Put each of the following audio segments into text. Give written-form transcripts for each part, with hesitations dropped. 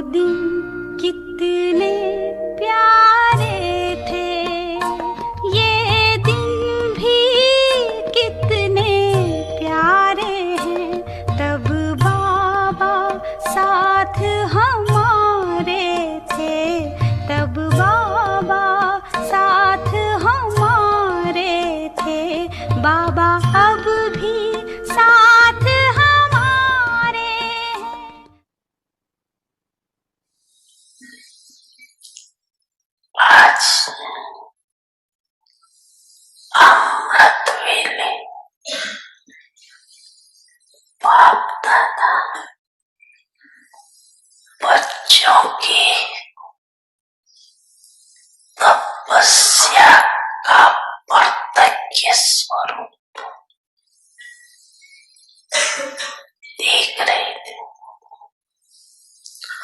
दिन कितने प्यारे थे, ये दिन भी कितने प्यारे हैं। तब बाबा साथ हमारे थे, तब बाबा साथ हमारे थे। बाबा अब भी साथ हमारे हैं। आज अमृत वेले बाप दादा बच्चों की तपस्या का प्रत्यक्ष स्वरूप देख रहे थे।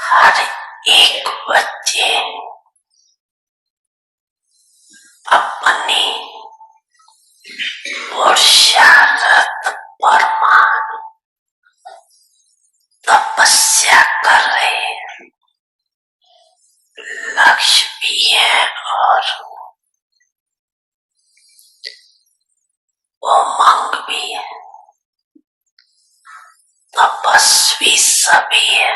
हर एक बच्चे अपनी पुरुषार्थ परमाणु तपस्या कर रहे हैं। लक्ष्य भी है और उमंग भी है। तपस्वी सभी है,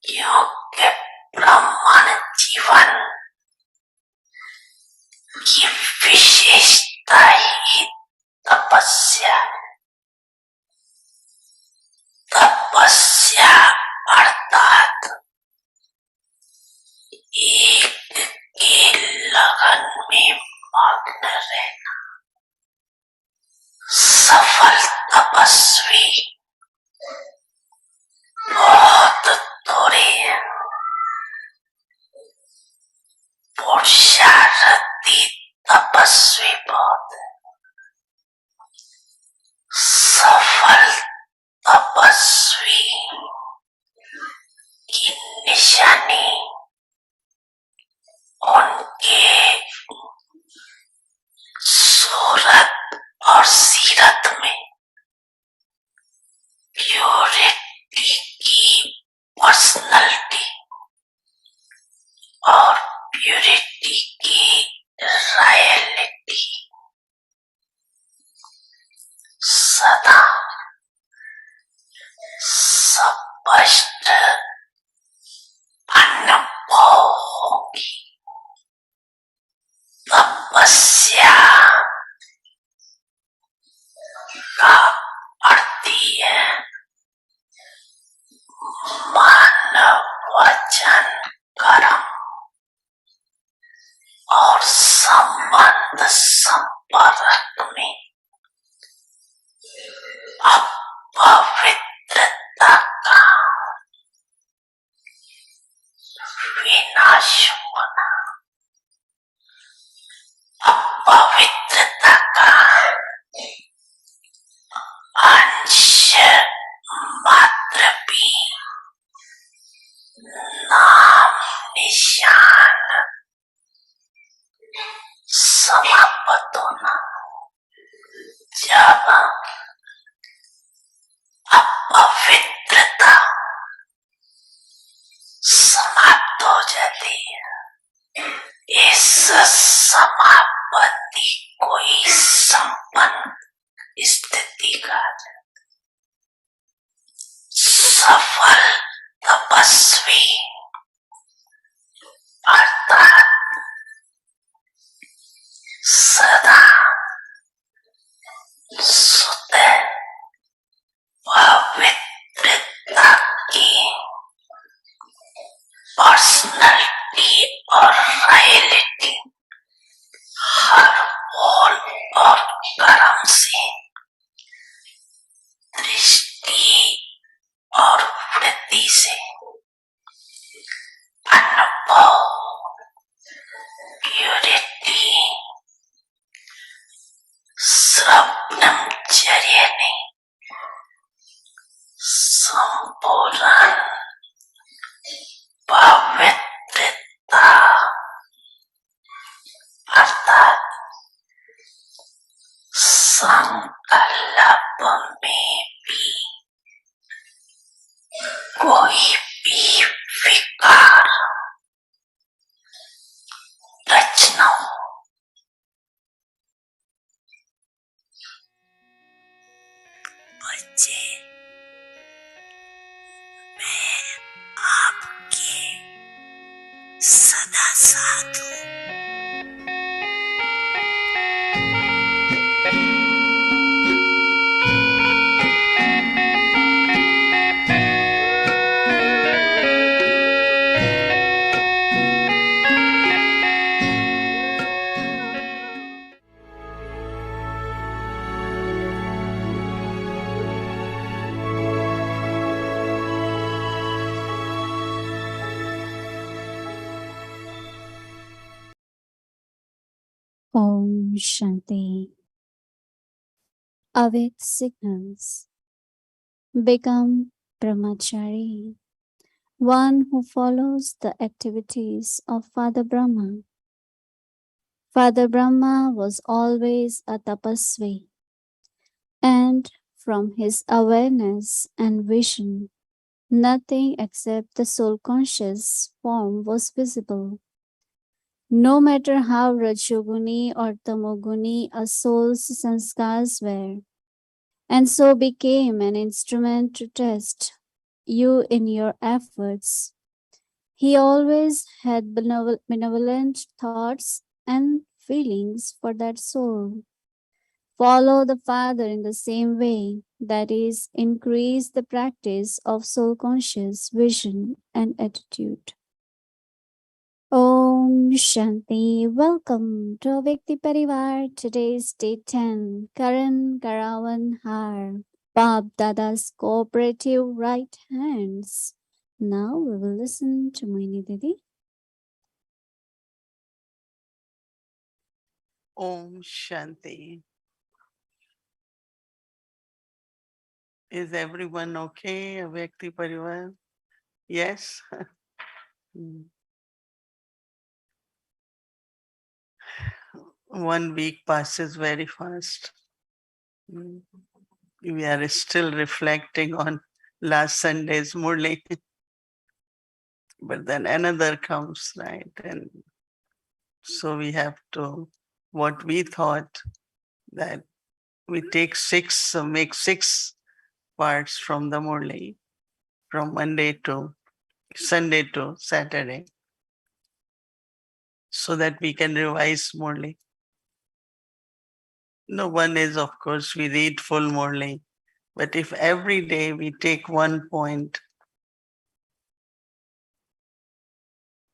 क्योंकि ब्राह्मण जीवन की विशेषता ही तपस्या है। तपस्या अर्थात एक के लगन में मग्न रहना। सफल तपस्वी बहुत थोड़े हैं। पुरुषार्थी तपस्वी बहुत है। सफल तपस्वी की निशानी उनके सूरत और सीरत में प्योरिटी की पर्सनैलिटी और प्योरिटी की रॉयलिटी सदा स्पष्ट अनुभव होगी। तपस्या का अर्थ ही है मन वचन कर्म और संबंध संपर्क में अपवित्रता का विनाश होना। अपवित्रता का अंश मात्र भी नाम निशान समाप्त होना। जब अपवित्रता समाप्त हो जाती है, इस समाप्ति को ही संपन्न स्थिति का सफल तपस्वी अर्थात सदा शुद्ध पवित्रता की पर्सनैलिटी और रॉयलिटी हर बोल और कर्म से दृष्टि और वृत्ति से अनुभव प्योरिटी ब्रह्मचर्य ने संपूर्ण पवित्रता अर्थात संकल्प में भी Sadhu. Om Shanti. Awake signals. Become Brahmachari, one who follows the activities of Father Brahma. Father Brahma was always a tapasvi, and from his awareness and vision, nothing except the soul conscious form was visible. No matter how Rajoguni or Tamoguni a soul's sanskars were, and so became an instrument to test you in your efforts. He always had benevolent thoughts and feelings for that soul. Follow the Father in the same way, that is, increase the practice of soul conscious vision and attitude. Om Shanti. Welcome to Vyakti Parivar. Today's day 10, Karankaravarhar, Bapdada's cooperative right hands. Now we will listen to Mohini Didi. Om Shanti. Is everyone okay? Vyakti Parivar? Yes? Mm. 1 week passes very fast. Mm. We are still reflecting on last Sunday's Murli. But then another comes, right? And so we have to, what we thought that we take make 6 parts from the Murli, from Monday to Sunday to Saturday, so that we can revise Murli. No, one is, of course, we read full Murli. But if every day we take 1 point,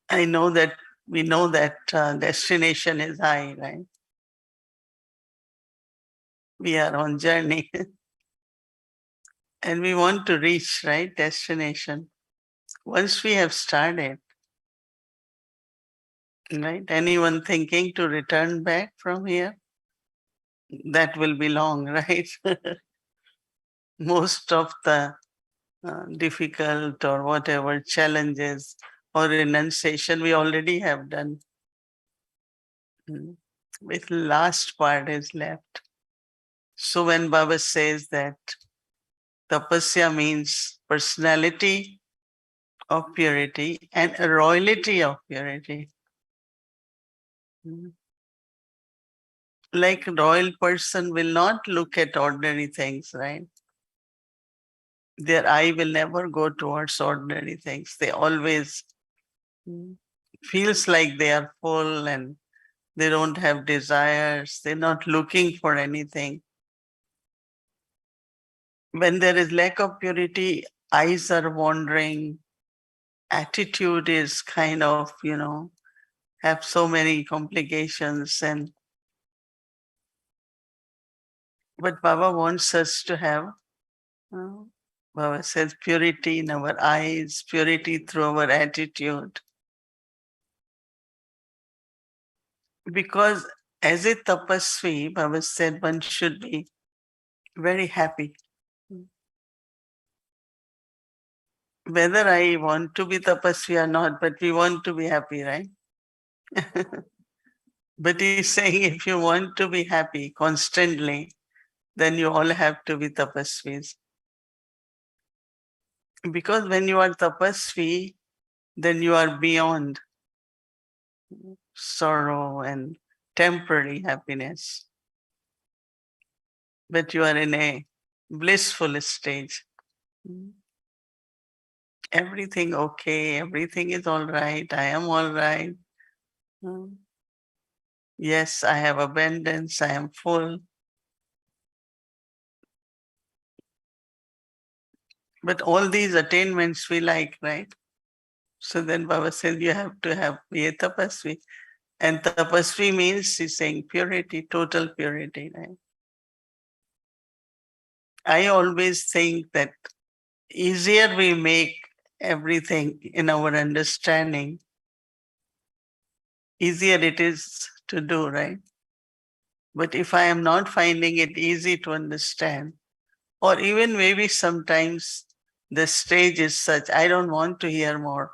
I know that we know that destination is high, right? We are on journey and we want to reach, right, destination. Once we have started, right? Anyone thinking to return back from here? That will be long, right? Most of the difficult or whatever challenges or renunciation we already have done. With last part is left. So when Baba says that tapasya means personality of purity and a royalty of purity. Like royal person will not look at ordinary things, right? Their eye will never go towards ordinary things. They always feels like they are full and they don't have desires. They're not looking for anything. When there is lack of purity, eyes are wandering, attitude is kind of, have so many complications. But Baba wants us to have, Baba says, purity in our eyes, purity through our attitude. Because as a tapasvi, Baba said, one should be very happy. Whether I want to be tapasvi or not, but we want to be happy, right? But he's saying if you want to be happy constantly, then you all have to be tapasvis. Because when you are tapasvi, then you are beyond sorrow and temporary happiness. But you are in a blissful stage. Everything okay, everything is all right, I am all right. Yes, I have abundance, I am full. But all these attainments we like, right? So then Baba said you have to have ye tapasvi. And tapasvi means he's saying purity, total purity, right? I always think that easier we make everything in our understanding, easier it is to do, right? But if I am not finding it easy to understand, or even maybe sometimes the stage is such, I don't want to hear more.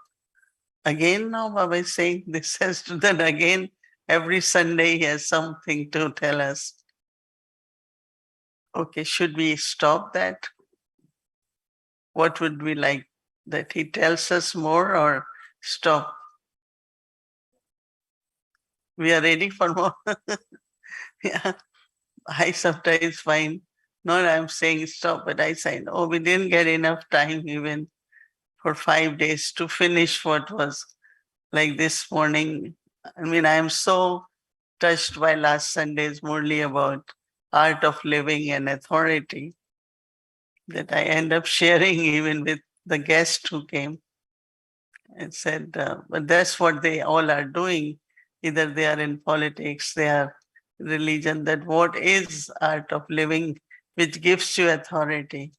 Again, now Baba is saying this has to, then again, every Sunday he has something to tell us. Okay, should we stop that? What would we like? That he tells us more or stop? We are ready for more. Yeah, I sometimes find, not I'm saying stop, but I say, oh, we didn't get enough time even for 5 days to finish what was like this morning. I mean, I am so touched by last Sunday's Murli about art of living and authority that I end up sharing even with the guest who came and said, but that's what they all are doing. Either they are in politics, they are religion, that what is art of living, which gives you authority.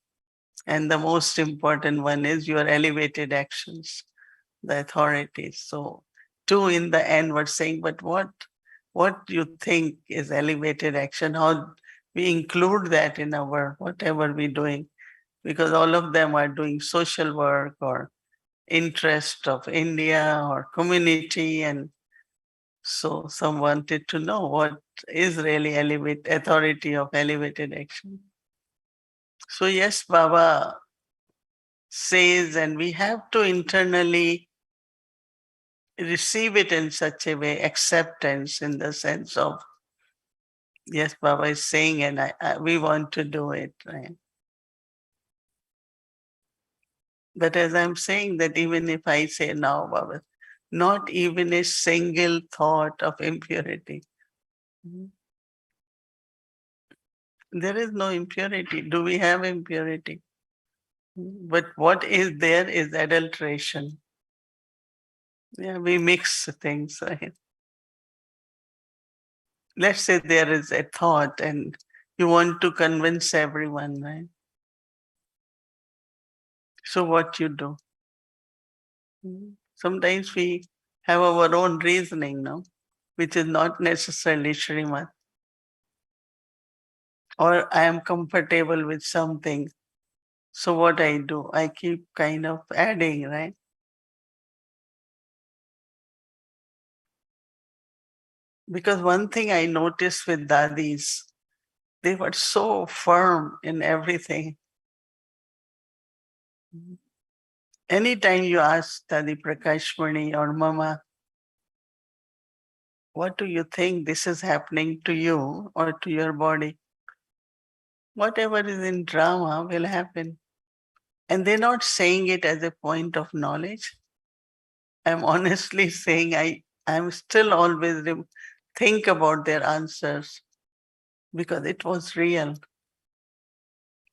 And the most important one is your elevated actions, the authorities. So two in the end were saying, but what do you think is elevated action? How we include that in our whatever we're doing? Because all of them are doing social work or interest of India or community. And so some wanted to know what is really elevate authority of elevated action. So yes, Baba says, and we have to internally receive it in such a way, acceptance in the sense of, yes, Baba is saying, and we want to do it, right? But as I'm saying that even if I say now, Baba, not even a single thought of impurity. There is no impurity. Do we have impurity? But what is there is adulteration. Yeah, we mix things, right? Let's say there is a thought and you want to convince everyone, right? So what you do? Sometimes we have our own reasoning, no? Which is not necessarily Srimad. Or I am comfortable with something. So what I do, I keep kind of adding, right? Because one thing I noticed with dadis, they were so firm in everything. Anytime you ask Dadi Prakashmani or Mama, what do you think this is happening to you or to your body? Whatever is in drama will happen. And they're not saying it as a point of knowledge. I'm honestly saying I'm still always think about their answers because it was real.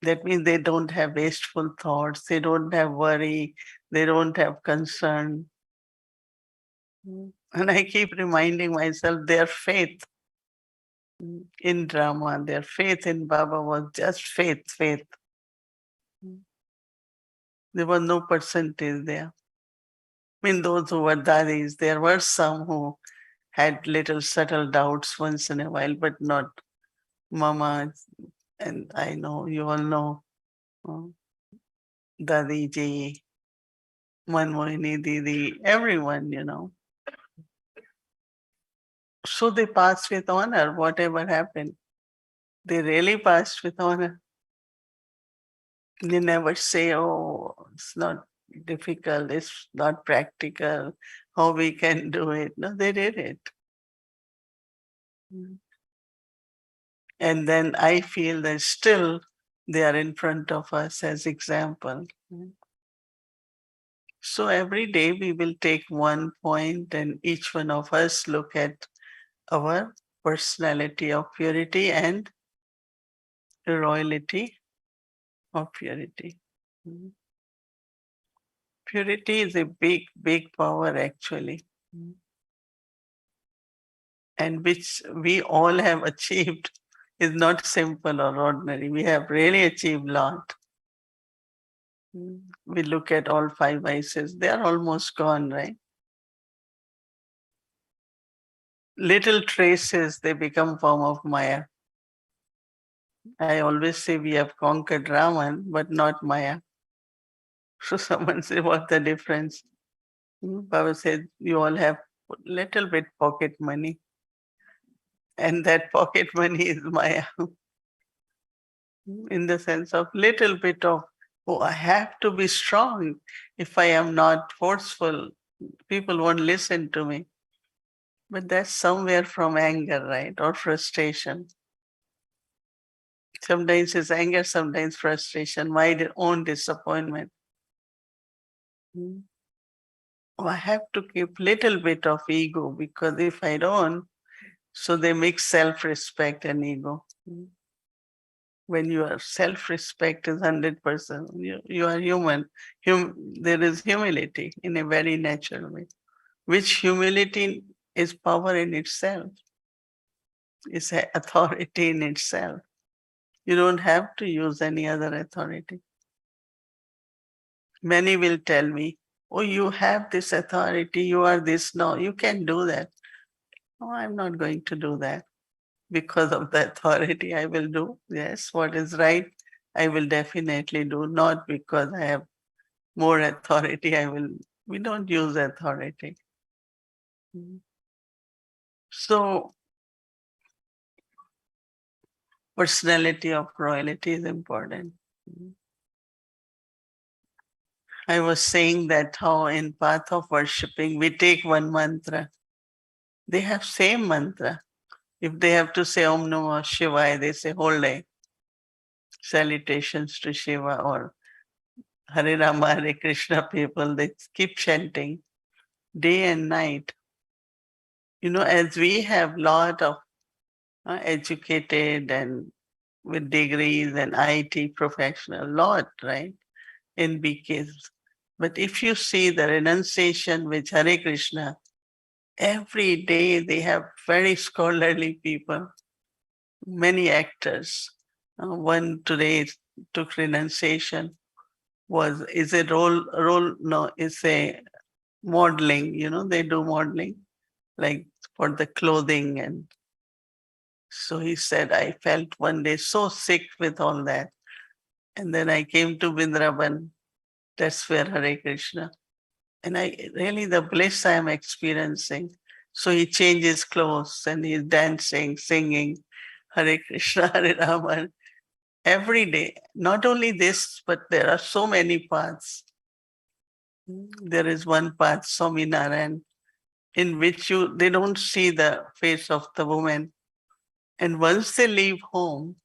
That means they don't have wasteful thoughts, they don't have worry, they don't have concern. And I keep reminding myself their faith in drama, their faith in Baba was just faith, faith. There was no percentage there. I mean, those who were dadis, there were some who had little subtle doubts once in a while, but not Mama. And I know, you all know, uh, Dadi ji, Mohini Didi, everyone, So they passed with honor, whatever happened. They really passed with honor. They never say, oh, it's not difficult, it's not practical, how we can do it. No, they did it. And then I feel that still they are in front of us as example. So every day we will take one point and each one of us look at our personality of purity and royalty of purity. Mm. Purity is a big, big power actually, and which we all have achieved is not simple or ordinary. We have really achieved a lot. We look at all five vices, they are almost gone, right? Little traces, they become form of Maya. I always say we have conquered Raman, but not Maya. So someone say, what's the difference? Baba said, you all have little bit pocket money, and that pocket money is Maya, in the sense of little bit of, oh, I have to be strong. If I am not forceful, people won't listen to me. But that's somewhere from anger, right? Or frustration. Sometimes it's anger, sometimes frustration, my own disappointment. Oh, I have to keep little bit of ego because if I don't, so they mix self-respect and ego. When your self-respect is 100%, you are human. There is humility in a very natural way, which humility is power in itself, is authority in itself. You don't have to use any other authority. Many will tell me, oh, you have this authority, you are this. No, you can do that. No, I'm not going to do that. Because of the authority, I will do. Yes, what is right, I will definitely do. Not because I have more authority, we don't use authority. So, personality of royalty is important. I was saying that how in path of worshipping, we take one mantra. They have same mantra. If they have to say Om Namah Shivaya, they say whole day. Salutations to Shiva or Hare Rama, Hare Krishna people, they keep chanting day and night. As we have lot of educated and with degrees and IT professional, lot, right, in BKs. But if you see the renunciation with Hare Krishna, every day they have very scholarly people, many actors. One today took renunciation is a no, it's a modeling, they do modeling like for the clothing. And so he said, I felt one day so sick with all that. And then I came to Vrindavan, that's where Hare Krishna. And I really, the bliss I am experiencing. So he changes clothes and he's dancing, singing Hare Krishna, Hare Rama every day. Not only this, but there are so many paths. There is one path, Swaminarayan, in which they don't see the face of the woman. And once they leave home,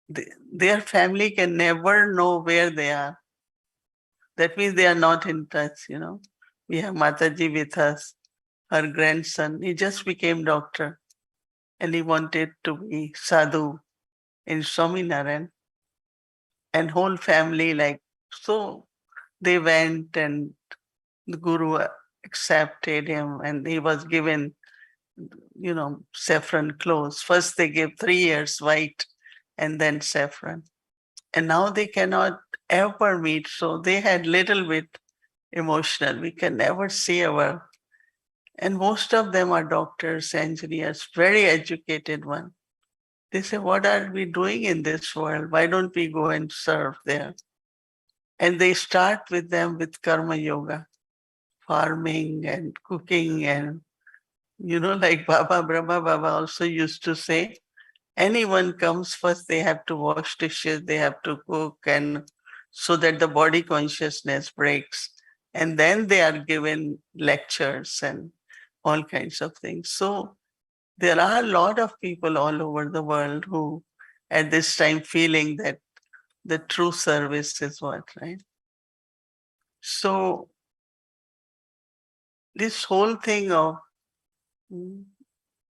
their family can never know where they are. That means they are not in touch. We have Mataji with us, her grandson. He just became doctor and he wanted to be sadhu in Swaminarayan, and whole family so they went and the guru accepted him and he was given saffron clothes. First they gave 3 years white and then saffron. And now they cannot ever meet. So they had little bit emotional. We can never see and most of them are doctors, engineers, very educated one. They say, what are we doing in this world? Why don't we go and serve there? And they start with them with karma yoga, farming and cooking and like Brahma Baba also used to say, anyone comes first, they have to wash dishes, they have to cook, and so that the body consciousness breaks. And then they are given lectures and all kinds of things. So there are a lot of people all over the world who at this time feeling that the true service is what, right? So this whole thing of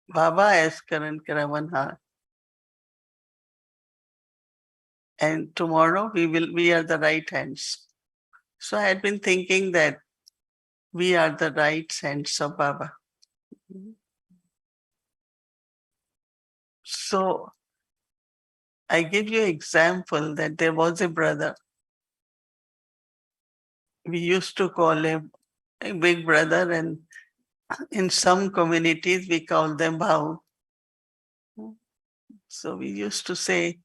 Baba as Karankaravarhar, and tomorrow we are the right hands. So I had been thinking that we are the right hands of Baba. So I give you example that there was a brother. We used to call him a big brother, and in some communities we call them Bhau. So we used to say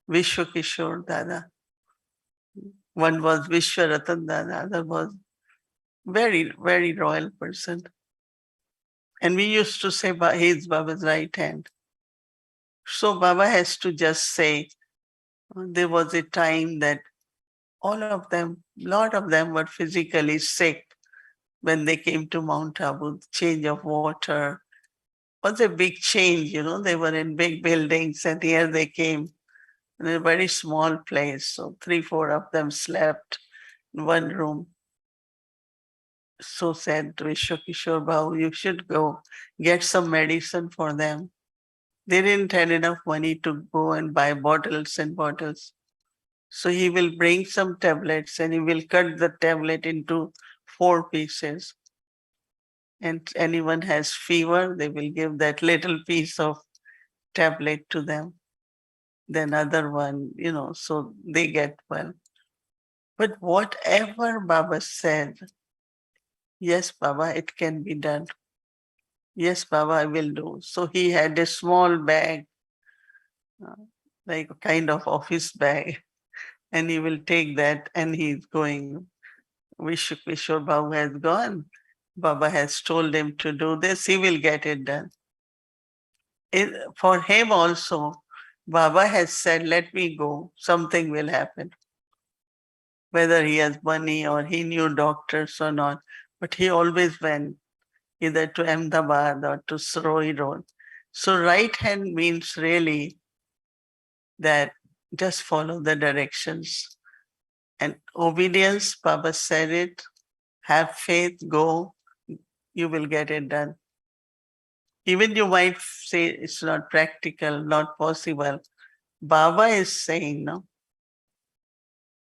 Vishwa Kishore Dada. One was Vishwaratan Dada, other was very, very royal person. And we used to say he's Baba's right hand. So Baba has to just say, there was a time that all of them, lot of them were physically sick when they came to Mount Abu. Change of water was a big change, They were in big buildings, and here they came in a very small place. So 3, 4 of them slept in one room. So said to Vishwakishore Babu, you should go get some medicine for them. They didn't have enough money to go and buy bottles and bottles. So he will bring some tablets and he will cut the tablet into 4 pieces. And anyone has fever, they will give that little piece of tablet to them. Then other one, so they get well. But whatever Baba said, yes, Baba, it can be done. Yes, Baba, I will do. So he had a small bag, uh, like a kind of office bag, and he will take that and he's going. Vishwakishore Babu has gone. Baba has told him to do this. He will get it done. For him also, Baba has said, let me go. Something will happen. Whether he has money or he knew doctors or not. But he always went either to Ahmedabad or to Suroi Road. So right hand means really that just follow the directions. And obedience, Baba said it, have faith, go, you will get it done. Even you might say it's not practical, not possible. Baba is saying, no.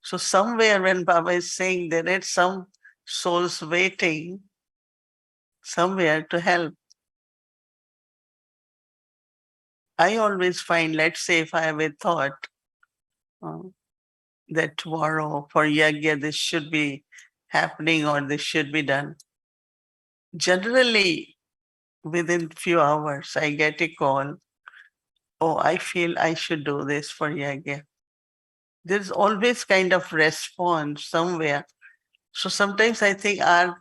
So somewhere when Baba is saying there is some souls waiting somewhere to help. I always find, let's say if I have a thought uh, that tomorrow for yagya this should be happening or this should be done. Generally, within few hours, I get a call. Oh, I feel I should do this for yagya. There's always kind of response somewhere. So sometimes I think are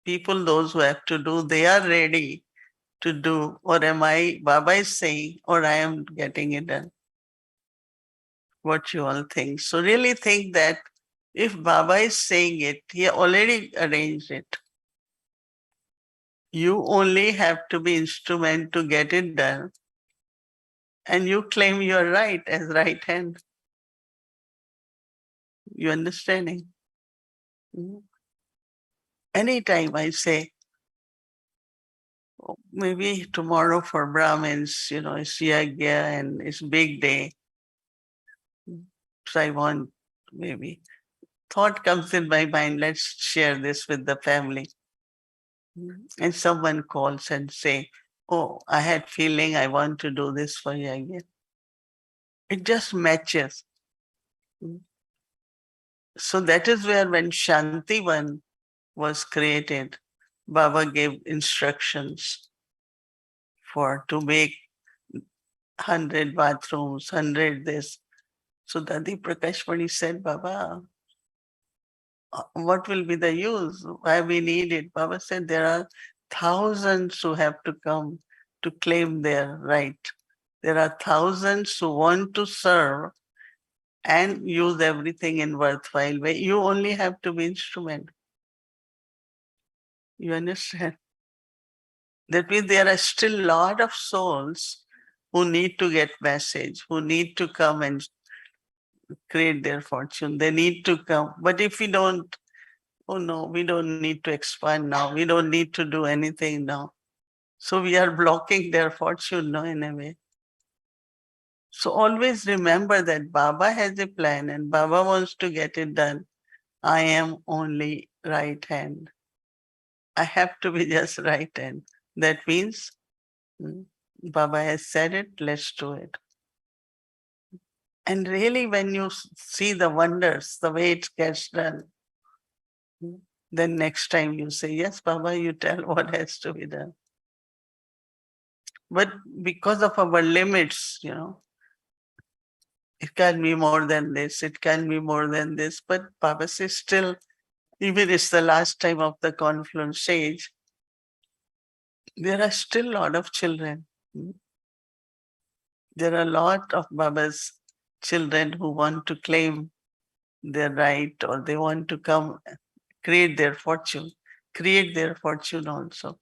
people those who have to do, they are ready to do, or am I, Baba is saying, or I am getting it done? What you all think? So really think that if Baba is saying it, he already arranged it. You only have to be instrument to get it done. And you claim you're right as right hand. You understanding? Mhm. Anytime I say, oh, maybe tomorrow for Brahmins, it's Yagya and it's big day. So I want maybe thought comes in my mind, let's share this with the family. And someone calls and say, oh, I had feeling I want to do this for Yagya. It just matches. So that is where when Shantivan was created, Baba gave instructions for to make 100 bathrooms, 100 this. So Dadi Prakashmani said, Baba, what will be the use? Why we need it? Baba said, there are thousands who have to come to claim their right. There are thousands who want to serve and use everything in worthwhile way. You only have to be instrument. You understand? That means there are still a lot of souls who need to get message, who need to come and create their fortune. They need to come. But if we don't oh no, we don't need to expand now. We don't need to do anything now. So we are blocking their fortune, no, in a way. So always remember that Baba has a plan and Baba wants to get it done. I am only right hand. I have to be just right hand. That means mm, Baba has said it, let's do it. And really, when you see the wonders, the way it gets done, then next time you say, yes, Baba, you tell what has to be done. But because of our limits, it can be more than this, it can be more than this. But Baba says, still, even it's the last time of the confluence stage, there are still a lot of children. There are a lot of Baba's children who want to claim their right or they want to come create their fortune also.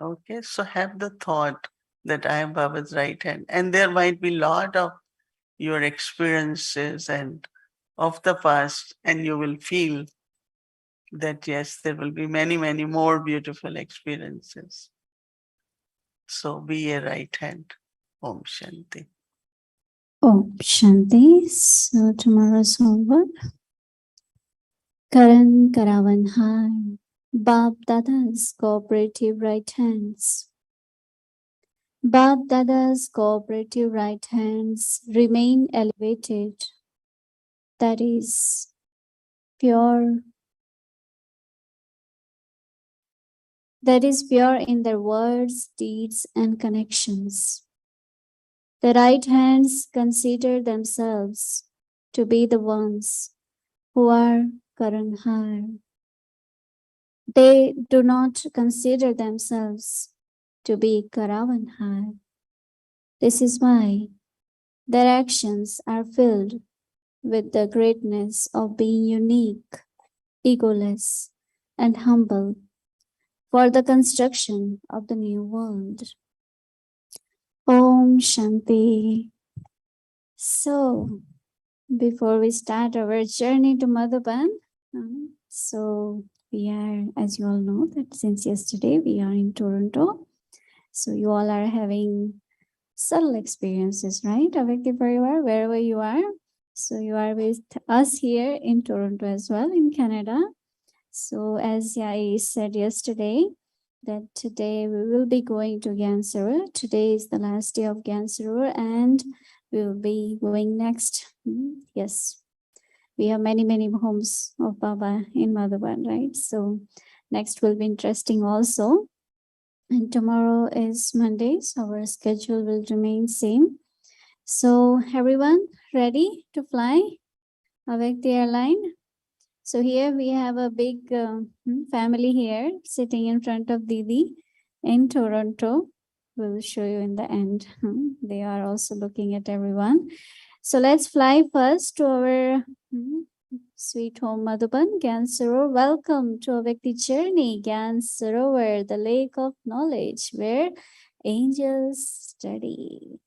Okay, so have the thought that I am Baba's right hand. And there might be a lot of your experiences and of the past, and you will feel that yes, there will be many, many more beautiful experiences. So be a right hand. Om Shanti. Om Shanti. So tomorrow's homework. Karankaravarhar. Bapdada's cooperative right hands. Bapdada's cooperative right hands remain elevated. That is pure. That is pure in their words, deeds, and connections. The right hands consider themselves to be the ones who are Karanhar. They do not consider themselves to be Karavanhar. This is why their actions are filled with the greatness of being unique, egoless, and humble for the construction of the new world. Om Shanti. So, before we start our journey to Madhuban, so we are, as you all know, that since yesterday we are in Toronto. So you all are having subtle experiences, right? Avekti Parivar, wherever you are. So you are with us here in Toronto as well, in Canada. So as I said yesterday, that today we will be going to Gyansarur. Today is the last day of Gyansarur and we will be going next. Yes, we have many, many homes of Baba in Madhuban, right? So next will be interesting also. And tomorrow is Monday, so our schedule will remain same. So everyone ready to fly? Avec the airline. So here we have a big family here sitting in front of Didi in Toronto. We'll show you in the end. They are also looking at everyone. So let's fly first to our sweet home Madhuban, Gyansarur. Welcome to a Vyakti journey, Gyansarovar, the lake of knowledge where angels study.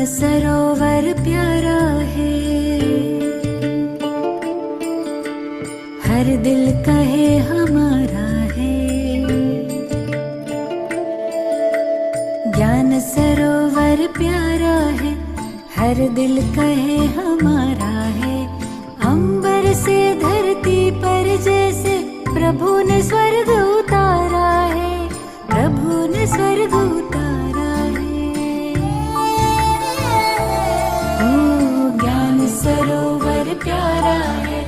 सरोवर प्यारा है, हर दिल कहे हमारा है। ज्ञान सरोवर प्यारा है, हर दिल कहे हमारा है। अंबर से धरती पर जैसे प्रभु ने स्वर्ग उतारा है, प्रभु ने स्वर्ग उतारा है। ओ ज्ञान सरोवर प्यारा है,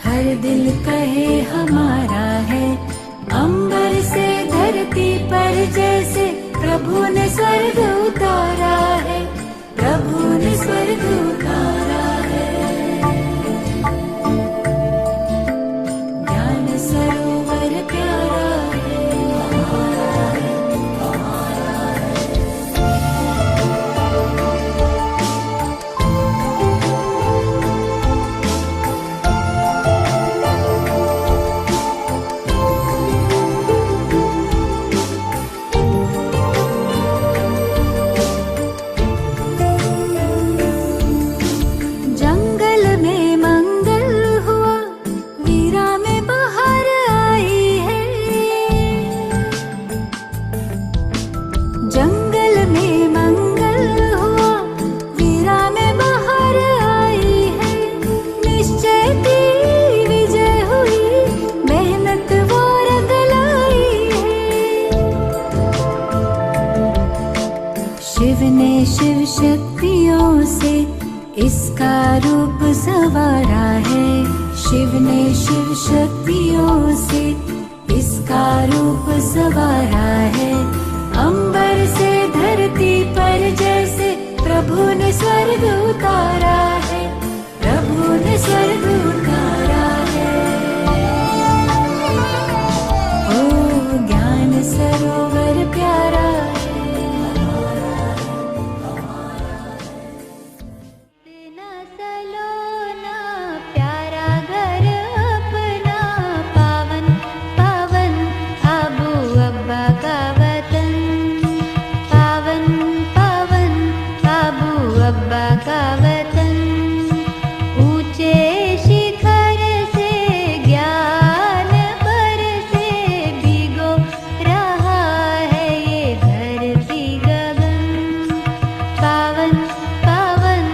हर दिल कहे हमारा है। अंबर से धरती पर जैसे प्रभु ने स्वर्ग उतारा है, प्रभु ने स्वर्ग उतारा है। ज्ञान सरोवर प्यारा है, हमारा है, हमारा है। जंगल में मंगल हुआ, वीरा में बहार आई है। जंगल में मंगल हुआ, वीरा में बहार आई है। निश्चय की विजय हुई, मेहनत वो रंग लाई है। शिव ने शिव शक्तियों से इसका रूप संवारा है। शिव ने शिव शक्तियों से इसका रूप संवारा है। अंबर से धरती पर जैसे प्रभु ने स्वर्ग उतारा है, प्रभु ने स्वर्ग उतारा है। ओ ज्ञान सरोवर प्यारा है, हमारा है, हमारा है। इतना सलोना प्यारा घर अपना, पावन पावन आबू अब्बा का वतन। पावन पावन आबू अब्बा का वतन। ऊंचे शिखर से ज्ञान पर से भिगो रहा है ये धरती गगन। पावन पावन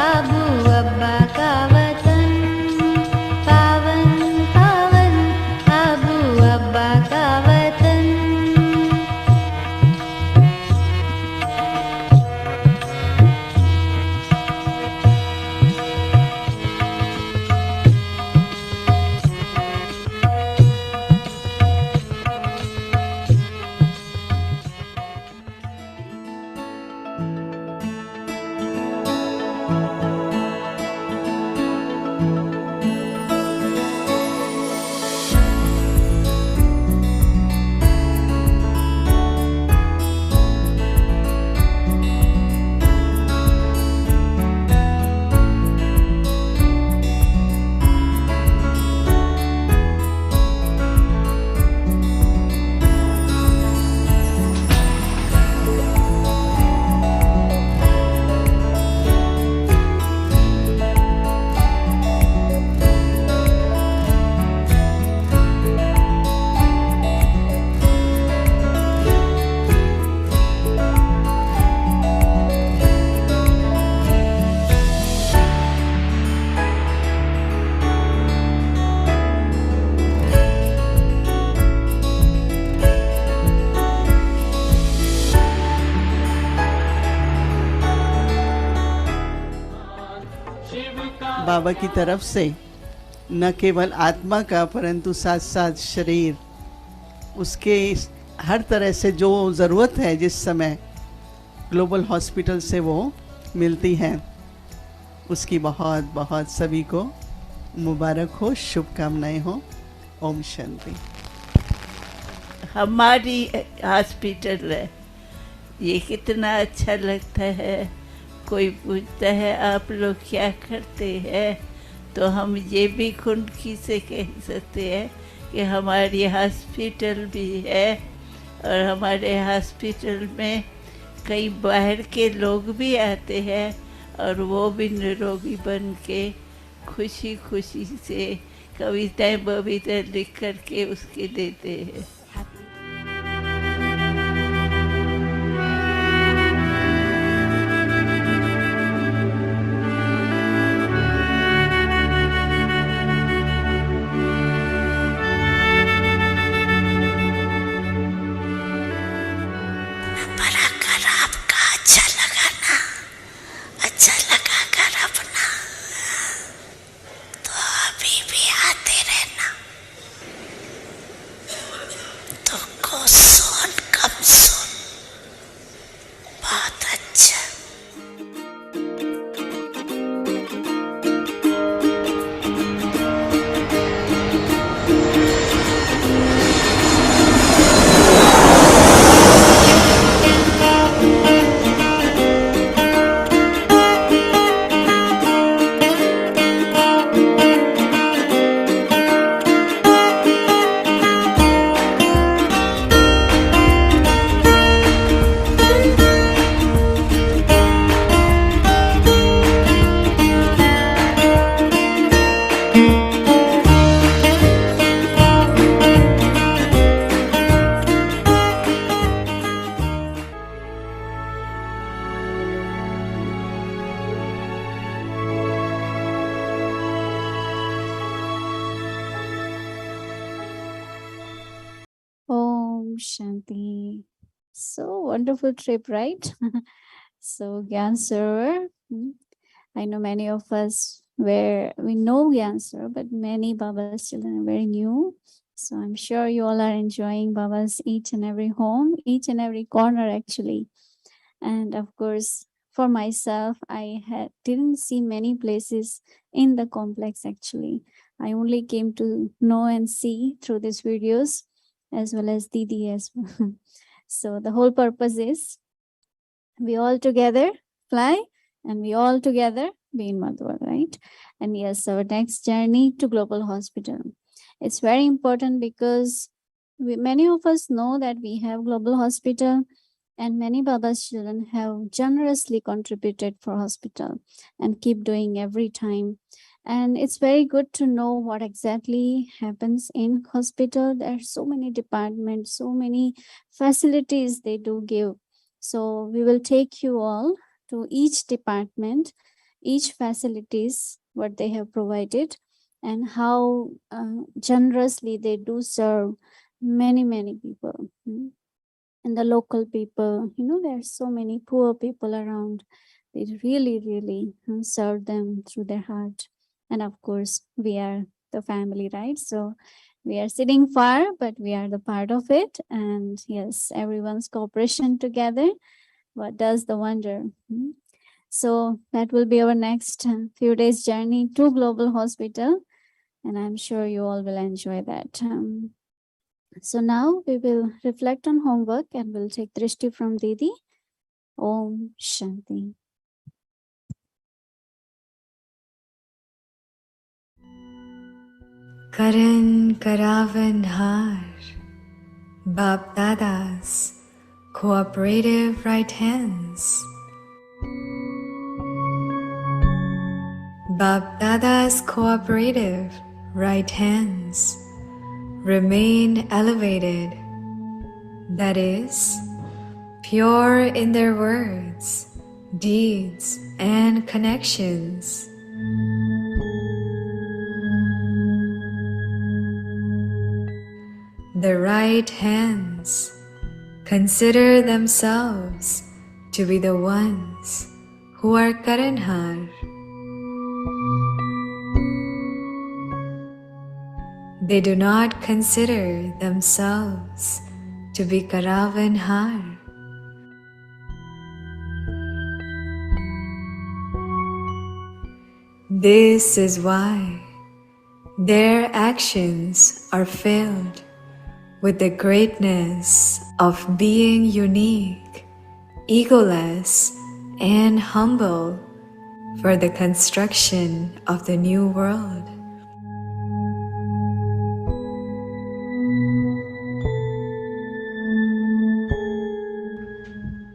आबू अब्बा का वतन। पावन पावन आबू अब्बा का वतन। बाबा की तरफ से न केवल आत्मा का परंतु साथ साथ शरीर, उसके हर तरह से जो ज़रूरत है जिस समय ग्लोबल हॉस्पिटल से वो मिलती है, उसकी बहुत बहुत सभी को मुबारक हो, शुभकामनाएं हो। ओम शांति। हमारी हॉस्पिटल है, ये कितना अच्छा लगता है। कोई पूछता है आप लोग क्या करते हैं, तो हम ये भी खुनकी से कह सकते हैं कि हमारी हॉस्पिटल भी है और हमारे हॉस्पिटल में कई बाहर के लोग भी आते हैं और वो भी निरोगी बन के खुशी खुशी से कविताएं बविताएं लिख करके उसके देते हैं। Om Shanti. So wonderful trip, right? So Gyan Sarovar. I know many of us we know Gyan Sarovar, but many Baba's children are very new. So I'm sure you all are enjoying Baba's each and every home, each and every corner actually. And of course, for myself, didn't see many places in the complex actually. I only came to know and see through these videos, as well as Didi as well. So the whole purpose is we all together fly and we all together be in Madhuban, right? And yes, our next journey to Global Hospital. It's very important because many of us know that we have Global Hospital, and many Baba's children have generously contributed for hospital and keep doing every time. And it's very good to know what exactly happens in hospital. There are so many departments, so many facilities they do give. So we will take you all to each department, each facilities, what they have provided, and how generously they do serve many people. And the local people, there are so many poor people around. They really serve them through their heart. And of course, we are the family, right? So we are sitting far, but we are the part of it. And yes, everyone's cooperation together, what does the wonder? So that will be our next few days journey to Global Hospital. And I'm sure you all will enjoy that. So now we will reflect on homework and we'll take Drishti from Didi. Om Shanti. Karankaravarhar, Bapdada's cooperative right hands. Bapdada's cooperative right hands remain elevated, that is, pure in their words, deeds, and connections. The right hands consider themselves to be the ones who are Karanhar. They do not consider themselves to be Karavanhar. This is why their actions are filled with the greatness of being unique, egoless, and humble for the construction of the new world.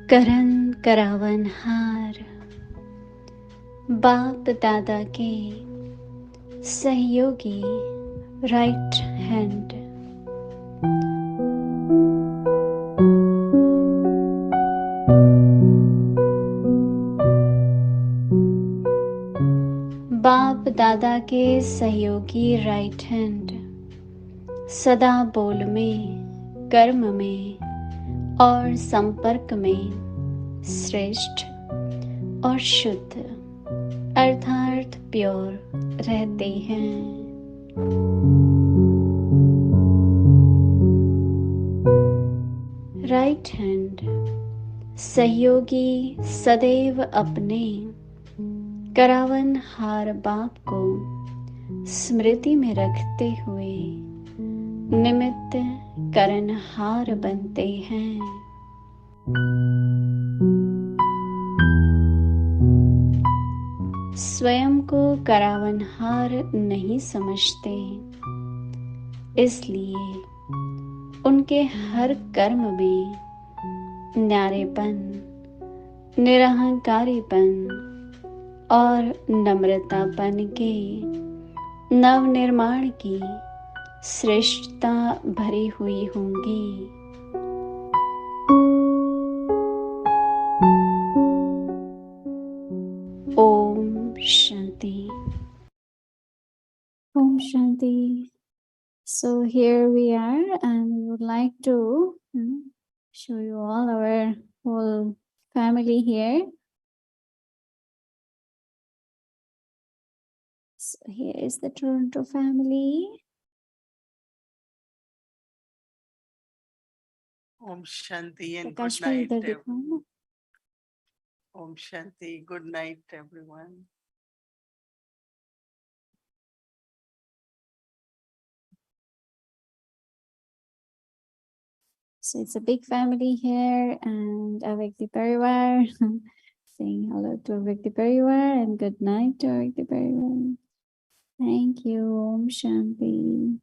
Karan करावनहार बाप दादा के सहयोगी right hand. बाप दादा के सहयोगी right hand सदा बोल में, कर्म में और संपर्क में श्रेष्ठ और शुद्ध अर्थात प्योर रहते हैं। राइट हैंड सहयोगी सदैव अपने करावनहार बाप को स्मृति में रखते हुए निमित्त करनहार बनते हैं। स्वयं को करावनहार नहीं समझते, इसलिए उनके हर कर्म में न्यारेपन, निरहंकारीपन और नम्रतापन के नवनिर्माण की श्रेष्ठता भरी हुई होंगी। Om Shanti. Om Shanti. So here we are, and we would like to show you all our whole family here. So here is the Toronto family. Om Shanti and Prakash good bhai, night. idhar dekho na. Om Shanti. Good night, everyone. So it's a big family here, and Avekti Parivar saying hello to Avekti Parivar and good night to Avekti Parivar. Thank you. Om Shanti.